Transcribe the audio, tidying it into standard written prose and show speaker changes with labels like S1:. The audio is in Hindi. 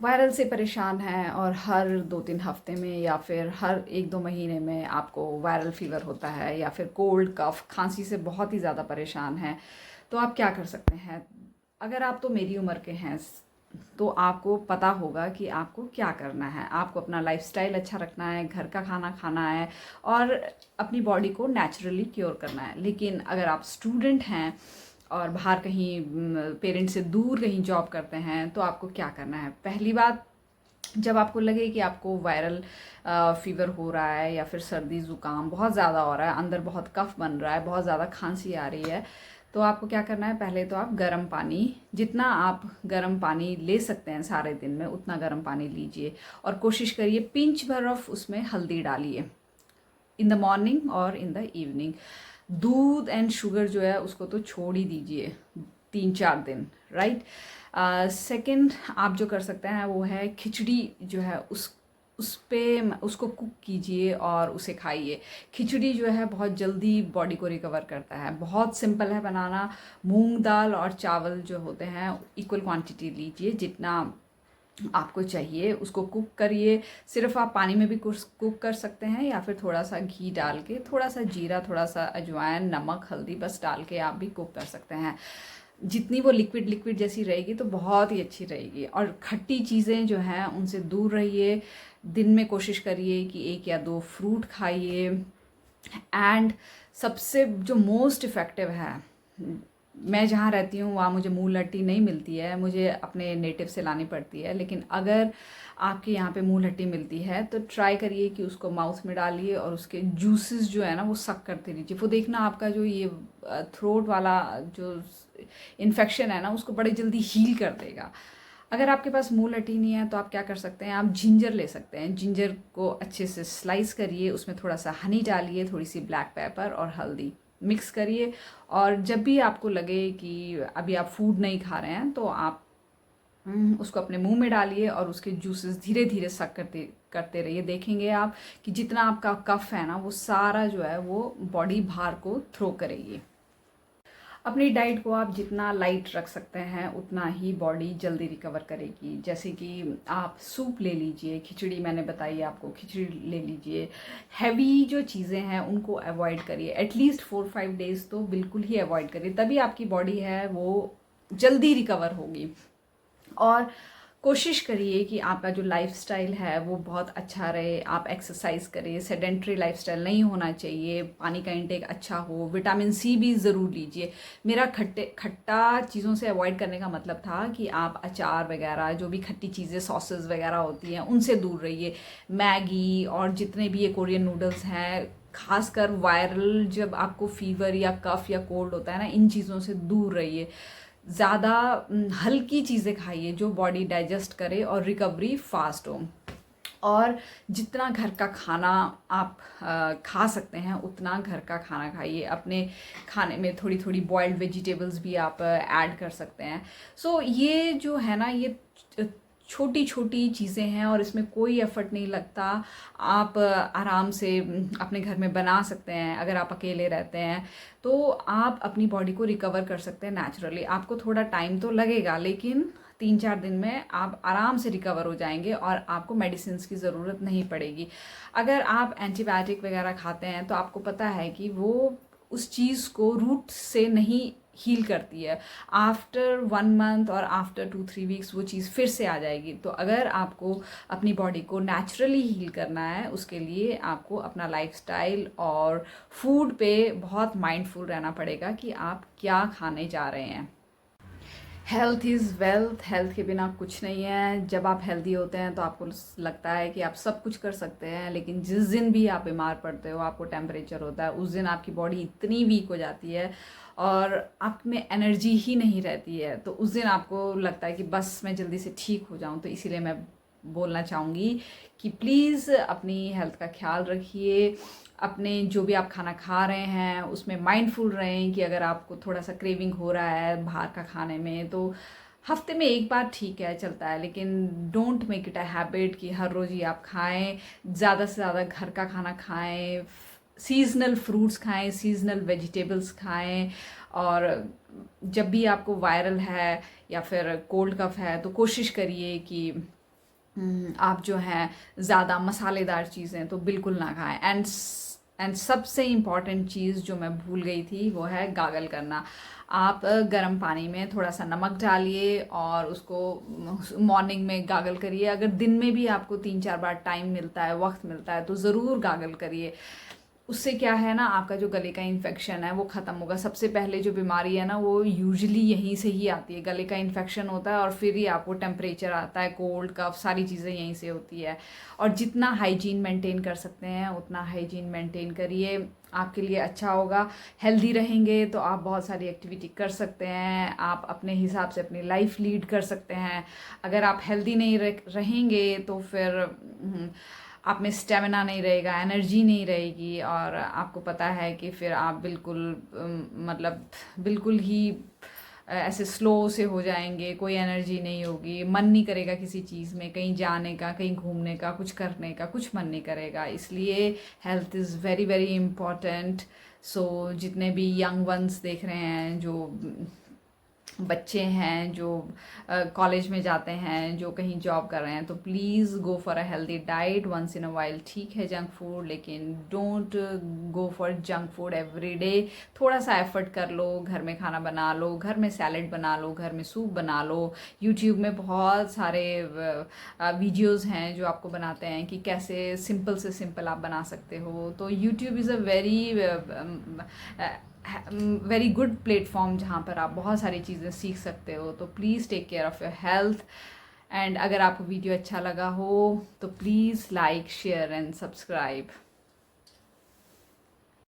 S1: वायरल से परेशान हैं और हर 2-3 हफ्ते में या फिर हर 1-2 महीने में आपको वायरल फ़ीवर होता है या फिर कोल्ड, कफ़, खांसी से बहुत ही ज़्यादा परेशान हैं, तो आप क्या कर सकते हैं? अगर आप तो मेरी उम्र के हैं तो आपको पता होगा कि आपको क्या करना है। आपको अपना लाइफ़स्टाइल अच्छा रखना है, घर का खाना खाना है और अपनी बॉडी को नेचुरली क्योर करना है। लेकिन अगर आप स्टूडेंट हैं और बाहर कहीं पेरेंट्स से दूर कहीं जॉब करते हैं, तो आपको क्या करना है? पहली बात, जब आपको लगे कि आपको वायरल फ़ीवर हो रहा है या फिर सर्दी ज़ुकाम बहुत ज़्यादा हो रहा है, अंदर बहुत कफ़ बन रहा है, बहुत ज़्यादा खांसी आ रही है, तो आपको क्या करना है? पहले तो आप गर्म पानी, जितना आप गर्म पानी ले सकते हैं सारे दिन में उतना गर्म पानी लीजिए और कोशिश करिए पिंच भर ऑफ उसमें हल्दी डालिए इन द मॉर्निंग और इन द इवनिंग। दूध एंड शुगर जो है उसको तो छोड़ ही दीजिए 3-4 दिन, राइट। सेकंड, आप जो कर सकते हैं वो है खिचड़ी जो है उस पे उसको कुक कीजिए और उसे खाइए। खिचड़ी जो है बहुत जल्दी बॉडी को रिकवर करता है, बहुत सिंपल है बनाना। मूंग दाल और चावल जो होते हैं इक्वल क्वांटिटी लीजिए, जितना आपको चाहिए उसको कुक करिए। सिर्फ आप पानी में भी कुक कर सकते हैं या फिर थोड़ा सा घी डाल के, थोड़ा सा जीरा, थोड़ा सा अजवाइन, नमक, हल्दी बस डाल के आप भी कुक कर सकते हैं। जितनी वो लिक्विड लिक्विड जैसी रहेगी तो बहुत ही अच्छी रहेगी। और खट्टी चीज़ें जो हैं उनसे दूर रहिए। दिन में कोशिश करिए कि 1 या 2 फ्रूट खाइए। एंड सबसे जो मोस्ट इफ़ेक्टिव है, मैं जहाँ रहती हूँ वहाँ मुझे मूल हट्टी नहीं मिलती है, मुझे अपने नेटिव से लानी पड़ती है। लेकिन अगर आपके यहाँ पे मूल हट्टी मिलती है तो ट्राई करिए कि उसको माउथ में डालिए और उसके जूसेस जो है ना वो सक करते रहिए। वो देखना आपका जो ये थ्रोट वाला जो इन्फेक्शन है ना उसको बड़े जल्दी हील कर देगा। अगर आपके पास मूल हट्टी नहीं है तो आप क्या कर सकते हैं? आप जिंजर ले सकते हैं। जिंजर को अच्छे से स्लाइस करिए, उसमें थोड़ा सा हनी डालिए, थोड़ी सी ब्लैक पेपर और हल्दी मिक्स करिए। और जब भी आपको लगे कि अभी आप फूड नहीं खा रहे हैं तो आप उसको अपने मुंह में डालिए और उसके जूसेस धीरे धीरे सक करते करते रहिए। देखेंगे आप कि जितना आपका कफ है ना वो सारा जो है वो बॉडी बाहर को थ्रो करेगी। अपनी डाइट को आप जितना लाइट रख सकते हैं उतना ही बॉडी जल्दी रिकवर करेगी। जैसे कि आप सूप ले लीजिए, खिचड़ी मैंने बताई आपको, खिचड़ी ले लीजिए। हैवी जो चीज़ें हैं उनको अवॉइड करिए, एटलीस्ट 4-5 डेज़ तो बिल्कुल ही अवॉइड करिए, तभी आपकी बॉडी है वो जल्दी रिकवर होगी। और कोशिश करिए कि आपका जो लाइफस्टाइल है वो बहुत अच्छा रहे। आप एक्सरसाइज करें, सेडेंट्री लाइफस्टाइल नहीं होना चाहिए, पानी का इंटेक अच्छा हो, विटामिन सी भी ज़रूर लीजिए। मेरा खट्टा चीज़ों से अवॉइड करने का मतलब था कि आप अचार वगैरह, जो भी खट्टी चीज़ें, सॉसेस वगैरह होती हैं उनसे दूर रहिए। मैगी और जितने भी ये कोरियन नूडल्स हैं, खासकर वायरल जब आपको फीवर या कफ या कोल्ड होता है ना, इन चीज़ों से दूर रहिए। ज़्यादा हल्की चीज़ें खाइए जो बॉडी डाइजेस्ट करे और रिकवरी फास्ट हो। और जितना घर का खाना आप खा सकते हैं उतना घर का खाना खाइए। अपने खाने में थोड़ी थोड़ी बॉइल्ड वेजिटेबल्स भी आप ऐड कर सकते हैं। सो ये जो है ना ये छोटी छोटी चीज़ें हैं और इसमें कोई एफर्ट नहीं लगता। आप आराम से अपने घर में बना सकते हैं। अगर आप अकेले रहते हैं तो आप अपनी बॉडी को रिकवर कर सकते हैं नेचुरली। आपको थोड़ा टाइम तो लगेगा लेकिन 3-4 दिन में आप आराम से रिकवर हो जाएंगे और आपको मेडिसिन की ज़रूरत नहीं पड़ेगी। अगर आप एंटीबायोटिक वगैरह खाते हैं तो आपको पता है कि वो उस चीज़ को रूट से नहीं हील करती है। आफ्टर 1 मंथ और आफ्टर 2-3 वीक्स वो चीज़ फिर से आ जाएगी। तो अगर आपको अपनी बॉडी को नेचुरली हील करना है उसके लिए आपको अपना लाइफस्टाइल और फूड पे बहुत माइंडफुल रहना पड़ेगा कि आप क्या खाने जा रहे हैं। हेल्थ इज़ वेल्थ, हेल्थ के बिना कुछ नहीं है। जब आप हेल्दी होते हैं तो आपको लगता है कि आप सब कुछ कर सकते हैं, लेकिन जिस दिन भी आप बीमार पड़ते हो, आपको टेम्परेचर होता है, उस दिन आपकी बॉडी इतनी वीक हो जाती है और आप में एनर्जी ही नहीं रहती है। तो उस दिन आपको लगता है कि बस मैं जल्दी से ठीक हो जाऊं। तो इसीलिए मैं बोलना चाहूँगी कि प्लीज़ अपनी हेल्थ का ख्याल रखिए। अपने जो भी आप खाना खा रहे हैं उसमें माइंडफुल रहें कि अगर आपको थोड़ा सा क्रेविंग हो रहा है बाहर का खाने में तो हफ्ते में एक बार ठीक है, चलता है, लेकिन don't make it a habit कि हर रोज़ ही आप खाएं। ज़्यादा से ज़्यादा घर का खाना खाएं, सीजनल फ्रूट्स खाएं, सीजनल वेजिटेबल्स खाएं। और जब भी आपको वायरल है या फिर कोल्ड कफ है तो कोशिश करिए कि आप जो हैं ज़्यादा मसालेदार चीज़ें तो बिल्कुल ना खाएं। एंड सबसे इम्पॉर्टेंट चीज़ जो मैं भूल गई थी वो है गागल करना। आप गर्म पानी में थोड़ा सा नमक डालिए और उसको मॉर्निंग में गागल करिए। अगर दिन में भी आपको 3-4 बार टाइम मिलता है, वक्त मिलता है, तो ज़रूर गागल करिए। उससे क्या है ना, आपका जो गले का इन्फेक्शन है वो ख़त्म होगा। सबसे पहले जो बीमारी है ना वो यूजुअली यहीं से ही आती है, गले का इन्फेक्शन होता है और फिर ही आपको टेम्परेचर आता है, कोल्ड कफ सारी चीज़ें यहीं से होती है। और जितना हाइजीन मेंटेन कर सकते हैं उतना हाइजीन मेंटेन करिए, आपके लिए अच्छा होगा। हेल्दी रहेंगे तो आप बहुत सारी एक्टिविटी कर सकते हैं, आप अपने हिसाब से अपनी लाइफ लीड कर सकते हैं। अगर आप हेल्दी नहीं रहेंगे तो फिर आप में स्टेमिना नहीं रहेगा, एनर्जी नहीं रहेगी और आपको पता है कि फिर आप बिल्कुल मतलब बिल्कुल ही ऐसे स्लो से हो जाएंगे, कोई एनर्जी नहीं होगी, मन नहीं करेगा किसी चीज़ में, कहीं जाने का, कहीं घूमने का, कुछ करने का, कुछ मन नहीं करेगा। इसलिए health is very very important. So जितने भी यंग वंस देख रहे हैं, जो बच्चे हैं, जो कॉलेज में जाते हैं, जो कहीं जॉब कर रहे हैं, तो please go for a healthy diet once in a while. ठीक है जंक फूड, लेकिन don't go for junk food every day. थोड़ा सा एफर्ट कर लो, घर में खाना बना लो, घर में सैलेड बना लो, घर में सूप बना लो। यूट्यूब में बहुत सारे वीडियोज़ हैं जो आपको बनाते हैं कि कैसे सिंपल से सिंपल आप बना सकते हो। तो YouTube is a very good platform जहाँ पर आप बहुत सारी चीज़ें सीख सकते हो। तो please take care of your health. And अगर आपको वीडियो अच्छा लगा हो तो please like, share and subscribe.